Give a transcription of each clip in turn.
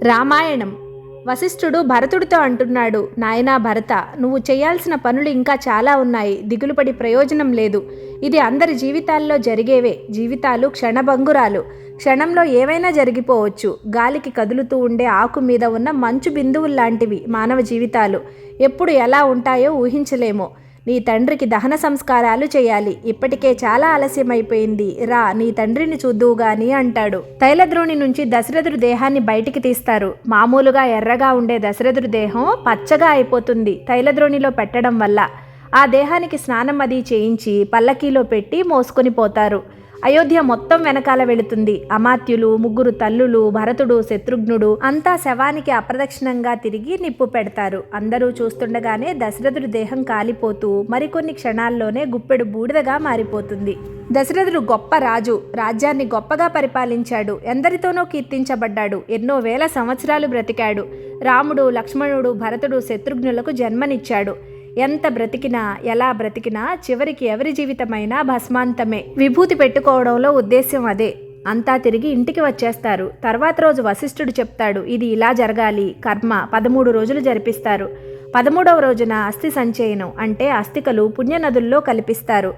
రామాయణం. వశిష్ఠుడు భరతుడితో అంటున్నాడు, నాయనా భరత, నువ్వు చేయాల్సిన పనులు ఇంకా చాలా ఉన్నాయి. దిగులుపడి ప్రయోజనం లేదు. ఇది అందరి జీవితాల్లో జరిగేవే. జీవితాలు క్షణభంగురాలు. క్షణంలో ఏవైనా జరిగిపోవచ్చు. గాలికి కదులుతూ ఉండే ఆకు మీద ఉన్న మంచు బిందువుల్లాంటివి మానవ జీవితాలు. ఎప్పుడు ఎలా ఉంటాయో ఊహించలేమో. నీ తండ్రికి దహన సంస్కారాలు చేయాలి. ఇప్పటికే చాలా ఆలస్యమైపోయింది. రా, నీ తండ్రిని చూద్దువు గాని అంటాడు. తైలద్రోణి నుంచి దశరథుడి దేహాన్ని బయటికి తీస్తారు. మామూలుగా ఎర్రగా ఉండే దశరథుడి దేహం పచ్చగా అయిపోతుంది తైలద్రోణిలో పెట్టడం వల్ల. ఆ దేహానికి స్నానం అది చేయించి పల్లకీలో పెట్టి మోసుకొని పోతారు. అయోధ్య మొత్తం వెనకాల వెళుతుంది. అమాత్యులు, 3 తల్లులు, భరతుడు, శత్రుఘ్నుడు అంతా శవానికి అప్రదక్షిణంగా తిరిగి నిప్పు పెడతారు. అందరూ చూస్తుండగానే దశరథుడి దేహం కాలిపోతూ మరికొన్ని క్షణాల్లోనే గుప్పెడు బూడిదగా మారిపోతుంది. దశరథుడు గొప్ప రాజు. రాజ్యాన్ని గొప్పగా పరిపాలించాడు. ఎందరితోనో కీర్తించబడ్డాడు. ఎన్నో వేల సంవత్సరాలు బ్రతికాడు. రాముడు, లక్ష్మణుడు, భరతుడు, శత్రుఘ్నులకు జన్మనిచ్చాడు. ఎంత బ్రతికినా, ఎలా బ్రతికినా చివరికి ఎవరి జీవితమైనా భస్మాంతమే. విభూతి పెట్టుకోవడంలో ఉద్దేశ్యం అదే. అంతా తిరిగి ఇంటికి వచ్చేస్తారు. తర్వాత రోజు వశిష్ఠుడు చెప్తాడు, ఇది ఇలా జరగాలి. కర్మ 13 రోజులు జరిపిస్తారు. 13వ రోజున అస్థి సంచయనం అంటే అస్థికలు పుణ్యనదుల్లో కల్పిస్తారు.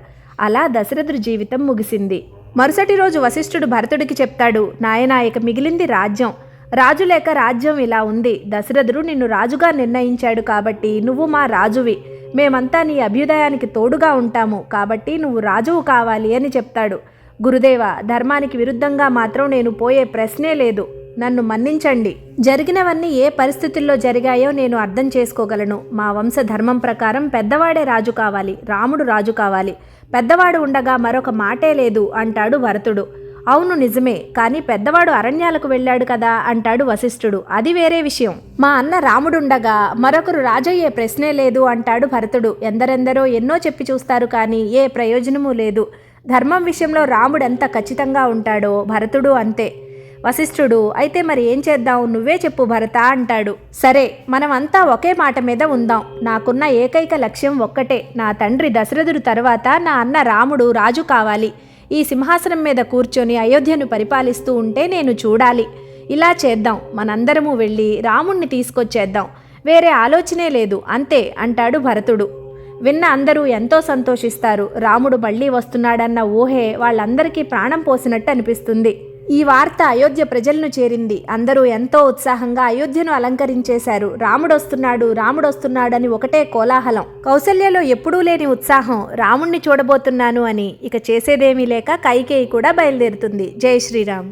అలా దశరథుడి జీవితం ముగిసింది. మరుసటి రోజు వశిష్ఠుడు భరతుడికి చెప్తాడు, నాయనా, ఇక మిగిలింది రాజ్యం. రాజు లేక రాజ్యం ఇలా ఉంది. దశరథుడు నిన్ను రాజుగా నిర్ణయించాడు కాబట్టి నువ్వు మా రాజువి. మేమంతా నీ అభ్యుదయానికి తోడుగా ఉంటాము కాబట్టి నువ్వు రాజువు కావాలి అని చెప్తాడు. గురుదేవ, ధర్మానికి విరుద్ధంగా మాత్రం నేను పోయే ప్రశ్నే లేదు. నన్ను మన్నించండి. జరిగినవన్నీ ఏ పరిస్థితుల్లో జరిగాయో నేను అర్థం చేసుకోగలను. మా వంశ ధర్మం ప్రకారం పెద్దవాడే రాజు కావాలి. రాముడు రాజు కావాలి. పెద్దవాడు ఉండగా మరొక మాటే లేదు అంటాడు భరతుడు. అవును, నిజమే. కానీ పెద్దవాడు అరణ్యాలకు వెళ్ళాడు కదా అంటాడు వశిష్ఠుడు. అది వేరే విషయం. మా అన్న రాముడుండగా మరొకరు రాజయ్యే ప్రశ్నే లేదు అంటాడు భరతుడు. ఎందరెందరో ఎన్నో చెప్పి చూస్తారు కానీ ఏ ప్రయోజనమూ లేదు. ధర్మం విషయంలో రాముడు ఎంత ఖచ్చితంగా ఉంటాడో భరతుడు అంతే. వశిష్ఠుడు, అయితే మరి ఏం చేద్దాం, నువ్వే చెప్పు భరత అంటాడు. సరే, మనమంతా ఒకే మాట మీద ఉందాం. నాకున్న ఏకైక లక్ష్యం ఒక్కటే. నా తండ్రి దశరథుడు తర్వాత నా అన్న రాముడు రాజు కావాలి. ఈ సింహాసనం మీద కూర్చొని అయోధ్యను పరిపాలిస్తూ ఉంటే నేను చూడాలి. ఇలా చేద్దాం, మనందరము వెళ్ళి రాముణ్ణి తీసుకొచ్చేద్దాం. వేరే ఆలోచనే లేదు, అంతే అంటాడు భరతుడు. విన్న అందరూ ఎంతో సంతోషిస్తారు. రాముడు మళ్ళీ వస్తున్నాడన్న ఊహే వాళ్ళందరికీ ప్రాణం పోసినట్టు అనిపిస్తుంది. ఈ వార్త అయోధ్య ప్రజలను చేరింది. అందరూ ఎంతో ఉత్సాహంగా అయోధ్యను అలంకరించేశారు. రాముడొస్తున్నాడు, రాముడొస్తున్నాడని ఒకటే కోలాహలం. కౌసల్యలో ఎప్పుడూ లేని ఉత్సాహం. రాముణ్ణి చూడబోతున్నాను అని. ఇక చేసేదేమీ లేక కైకేయి కూడా బయలుదేరుతుంది. జై శ్రీరామ్.